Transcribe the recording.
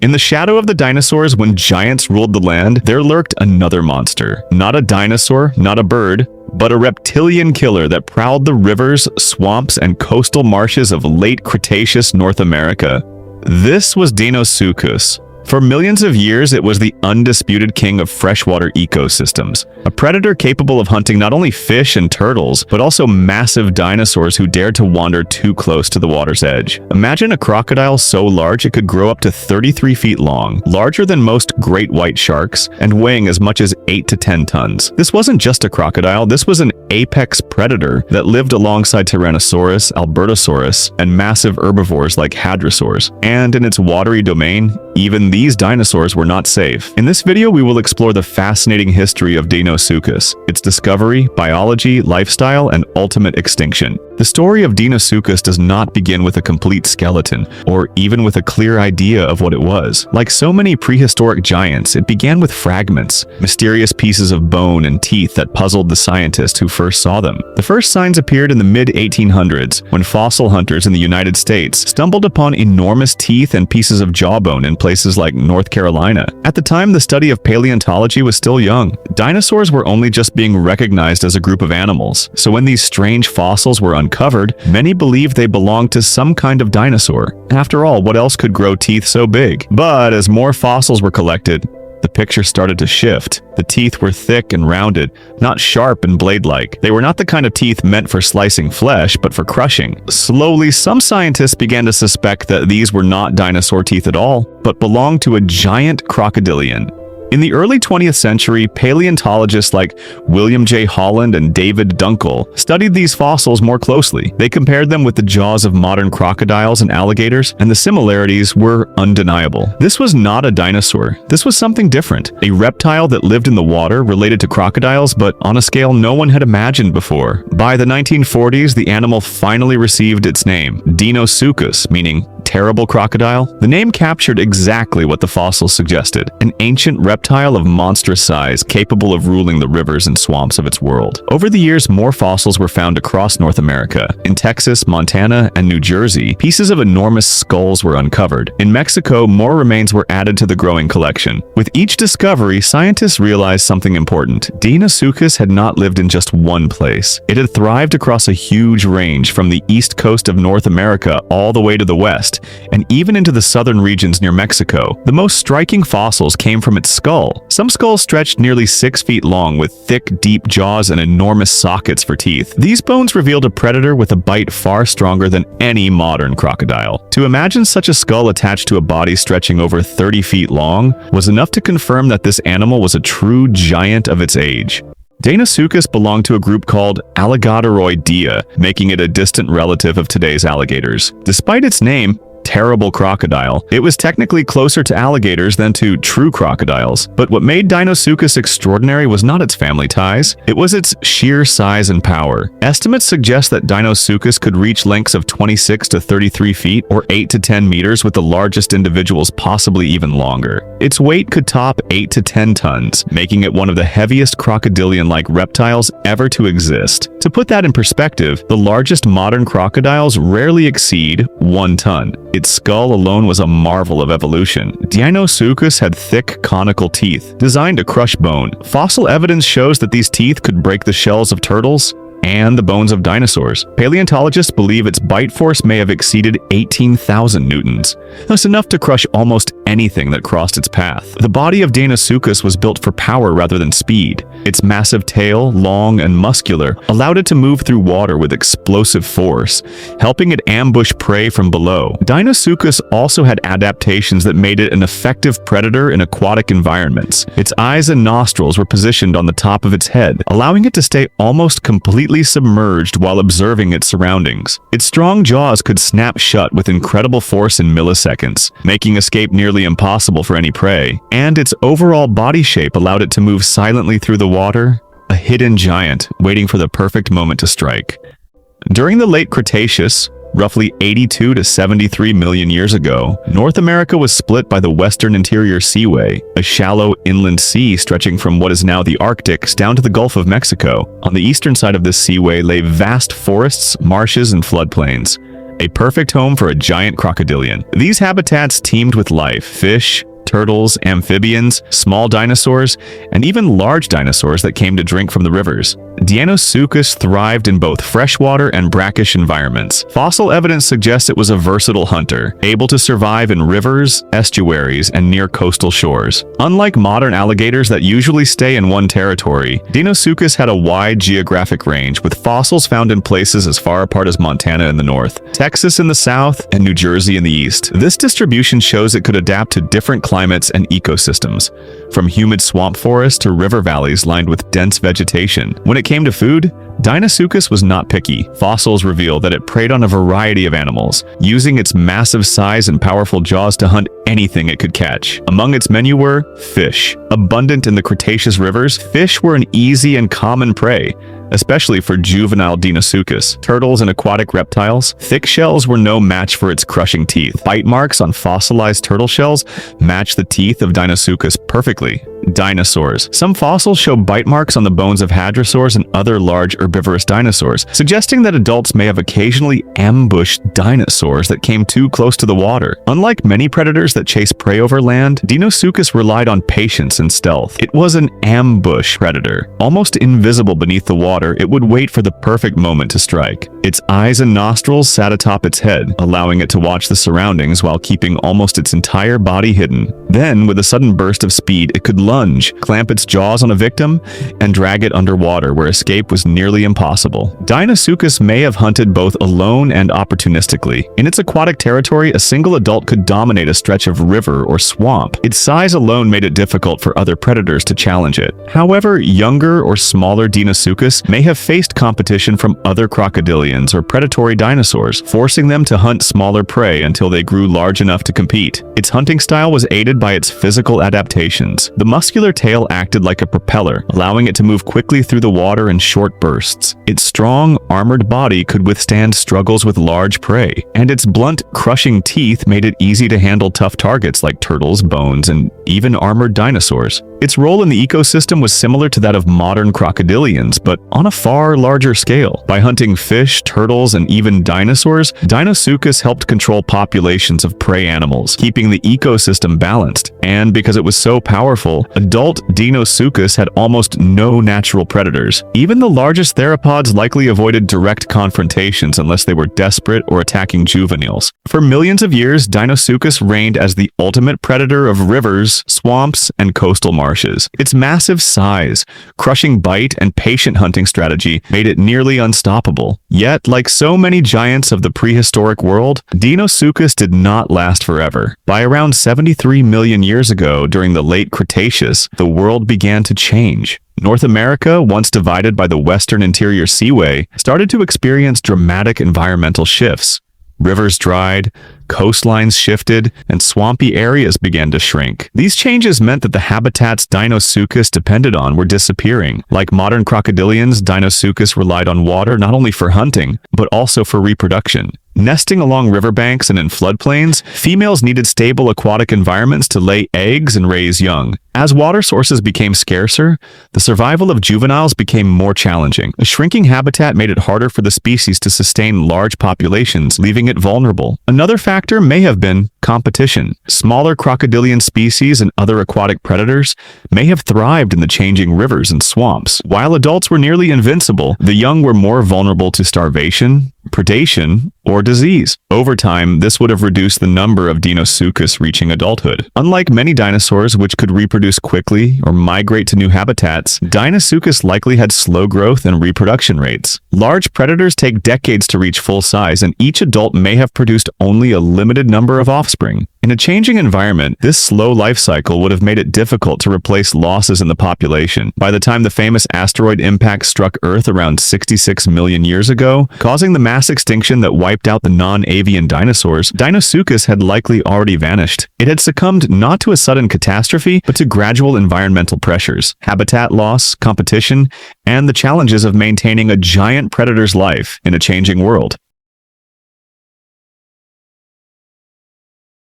In the shadow of the dinosaurs, when giants ruled the land, there lurked another monster. Not a dinosaur, not a bird, but a reptilian killer that prowled the rivers, swamps, and coastal marshes of late Cretaceous North America. This was Deinosuchus. For millions of years, it was the undisputed king of freshwater ecosystems, a predator capable of hunting not only fish and turtles, but also massive dinosaurs who dared to wander too close to the water's edge. Imagine a crocodile so large it could grow up to 33 feet long, larger than most great white sharks, and weighing as much as 8 to 10 tons. This wasn't just a crocodile, this was an apex predator that lived alongside Tyrannosaurus, Albertosaurus, and massive herbivores like hadrosaurs. And in its watery domain, even these dinosaurs were not safe. In this video, we will explore the fascinating history of Deinosuchus, its discovery, biology, lifestyle, and ultimate extinction. The story of Deinosuchus does not begin with a complete skeleton, or even with a clear idea of what it was. Like so many prehistoric giants, it began with fragments, mysterious pieces of bone and teeth that puzzled the scientists who first saw them. The first signs appeared in the mid-1800s, when fossil hunters in the United States stumbled upon enormous teeth and pieces of jawbone in places like North Carolina. At the time, the study of paleontology was still young. Dinosaurs were only just being recognized as a group of animals, so when these strange fossils were uncovered, many believed they belonged to some kind of dinosaur. After all, what else could grow teeth so big? But as more fossils were collected, the picture started to shift. The teeth were thick and rounded, not sharp and blade-like. They were not the kind of teeth meant for slicing flesh, but for crushing. Slowly, some scientists began to suspect that these were not dinosaur teeth at all, but belonged to a giant crocodilian. In the early 20th century, paleontologists like William J. Holland and David Dunkel studied these fossils more closely. They compared them with the jaws of modern crocodiles and alligators, and the similarities were undeniable. This was not a dinosaur. This was something different, a reptile that lived in the water related to crocodiles, but on a scale no one had imagined before. By the 1940s, the animal finally received its name, Deinosuchus, meaning terrible crocodile. The name captured exactly what the fossils suggested, an ancient reptile of monstrous size capable of ruling the rivers and swamps of its world. Over the years, more fossils were found across North America. In Texas, Montana, and New Jersey, pieces of enormous skulls were uncovered. In Mexico, more remains were added to the growing collection. With each discovery, scientists realized something important. Deinosuchus had not lived in just one place. It had thrived across a huge range from the east coast of North America all the way to the west, and even into the southern regions near Mexico. The most striking fossils came from its skull. Some skulls stretched nearly 6 feet long with thick, deep jaws and enormous sockets for teeth. These bones revealed a predator with a bite far stronger than any modern crocodile. To imagine such a skull attached to a body stretching over 30 feet long was enough to confirm that this animal was a true giant of its age. Deinosuchus belonged to a group called Alligatoroidea, making it a distant relative of today's alligators. Despite its name, terrible crocodile, it was technically closer to alligators than to true crocodiles. But what made Deinosuchus extraordinary was not its family ties, it was its sheer size and power. Estimates suggest that Deinosuchus could reach lengths of 26 to 33 feet or 8 to 10 meters, with the largest individuals possibly even longer. Its weight could top 8 to 10 tons, making it one of the heaviest crocodilian-like reptiles ever to exist. To put that in perspective, the largest modern crocodiles rarely exceed 1 ton. Its skull alone was a marvel of evolution. Deinosuchus had thick, conical teeth, designed to crush bone. Fossil evidence shows that these teeth could break the shells of turtles and the bones of dinosaurs. Paleontologists believe its bite force may have exceeded 18,000 newtons. That's enough to crush almost anything that crossed its path. The body of Deinosuchus was built for power rather than speed. Its massive tail, long and muscular, allowed it to move through water with explosive force, helping it ambush prey from below. Deinosuchus also had adaptations that made it an effective predator in aquatic environments. Its eyes and nostrils were positioned on the top of its head, allowing it to stay almost completely submerged while observing its surroundings. Its strong jaws could snap shut with incredible force in milliseconds, making escape nearly impossible for any prey. And its overall body shape allowed it to move silently through the water, a hidden giant waiting for the perfect moment to strike. During the late Cretaceous, roughly 82 to 73 million years ago, North America was split by the Western Interior Seaway, a shallow inland sea stretching from what is now the Arctic down to the Gulf of Mexico. On the eastern side of this seaway lay vast forests, marshes, and floodplains. a perfect home for a giant crocodilian. These habitats teemed with life: fish, turtles, amphibians, small dinosaurs, and even large dinosaurs that came to drink from the rivers. Deinosuchus thrived in both freshwater and brackish environments. Fossil evidence suggests it was a versatile hunter, able to survive in rivers, estuaries, and near coastal shores. Unlike modern alligators that usually stay in one territory, Deinosuchus had a wide geographic range, with fossils found in places as far apart as Montana in the north, Texas in the south, and New Jersey in the east. This distribution shows it could adapt to different climates and ecosystems, from humid swamp forests to river valleys lined with dense vegetation. When it came to food, Deinosuchus was not picky. Fossils reveal that it preyed on a variety of animals, using its massive size and powerful jaws to hunt anything it could catch. Among its menu were fish. Abundant in the Cretaceous rivers, fish were an easy and common prey, especially for juvenile Deinosuchus. Turtles and aquatic reptiles, thick shells were no match for its crushing teeth. Bite marks on fossilized turtle shells match the teeth of Deinosuchus perfectly. Dinosaurs. Some fossils show bite marks on the bones of hadrosaurs and other large herbivorous dinosaurs, suggesting that adults may have occasionally ambushed dinosaurs that came too close to the water. Unlike many predators that chase prey over land, Deinosuchus relied on patience and stealth. It was an ambush predator. Almost invisible beneath the water, it would wait for the perfect moment to strike. Its eyes and nostrils sat atop its head, allowing it to watch the surroundings while keeping almost its entire body hidden. Then, with a sudden burst of speed, it could lunge, clamp its jaws on a victim, and drag it underwater where escape was nearly impossible. Deinosuchus may have hunted both alone and opportunistically. In its aquatic territory, a single adult could dominate a stretch of river or swamp. Its size alone made it difficult for other predators to challenge it. However, younger or smaller Deinosuchus may have faced competition from other crocodilians or predatory dinosaurs, forcing them to hunt smaller prey until they grew large enough to compete. Its hunting style was aided by its physical adaptations. The muscular tail acted like a propeller, allowing it to move quickly through the water in short bursts. Its strong, armored body could withstand struggles with large prey, and its blunt, crushing teeth made it easy to handle tough targets like turtles, bones, and even armored dinosaurs. Its role in the ecosystem was similar to that of modern crocodilians, but on a far larger scale. By hunting fish, turtles, and even dinosaurs, Deinosuchus helped control populations of prey animals, keeping the ecosystem balanced. And because it was so powerful, adult Deinosuchus had almost no natural predators. Even the largest theropods likely avoided direct confrontations unless they were desperate or attacking juveniles. For millions of years, Deinosuchus reigned as the ultimate predator of rivers, swamps, and coastal marshes. Its massive size, crushing bite, and patient hunting strategy made it nearly unstoppable. Yet, like so many giants of the prehistoric world, Deinosuchus did not last forever. By around 73 million years ago, during the late Cretaceous, the world began to change. North America, once divided by the western interior seaway, started to experience dramatic environmental shifts. Rivers dried, coastlines shifted, and swampy areas began to shrink. These changes meant that the habitats Deinosuchus depended on were disappearing. Like modern crocodilians, Deinosuchus relied on water not only for hunting, but also for reproduction. Nesting along riverbanks and in floodplains, females needed stable aquatic environments to lay eggs and raise young. As water sources became scarcer, the survival of juveniles became more challenging. A shrinking habitat made it harder for the species to sustain large populations, leaving it vulnerable. Another factor may have been competition. Smaller crocodilian species and other aquatic predators may have thrived in the changing rivers and swamps. While adults were nearly invincible, the young were more vulnerable to starvation, predation, or disease. Over time, this would have reduced the number of Deinosuchus reaching adulthood. Unlike many dinosaurs which could reproduce quickly or migrate to new habitats, Deinosuchus likely had slow growth and reproduction rates. Large predators take decades to reach full size, and each adult may have produced only a limited number of offspring. In a changing environment, this slow life cycle would have made it difficult to replace losses in the population. By the time the famous asteroid impact struck Earth around 66 million years ago, causing the mass extinction that wiped out the non-avian dinosaurs, Deinosuchus had likely already vanished. It had succumbed not to a sudden catastrophe, but to gradual environmental pressures, habitat loss, competition, and the challenges of maintaining a giant predator's life in a changing world.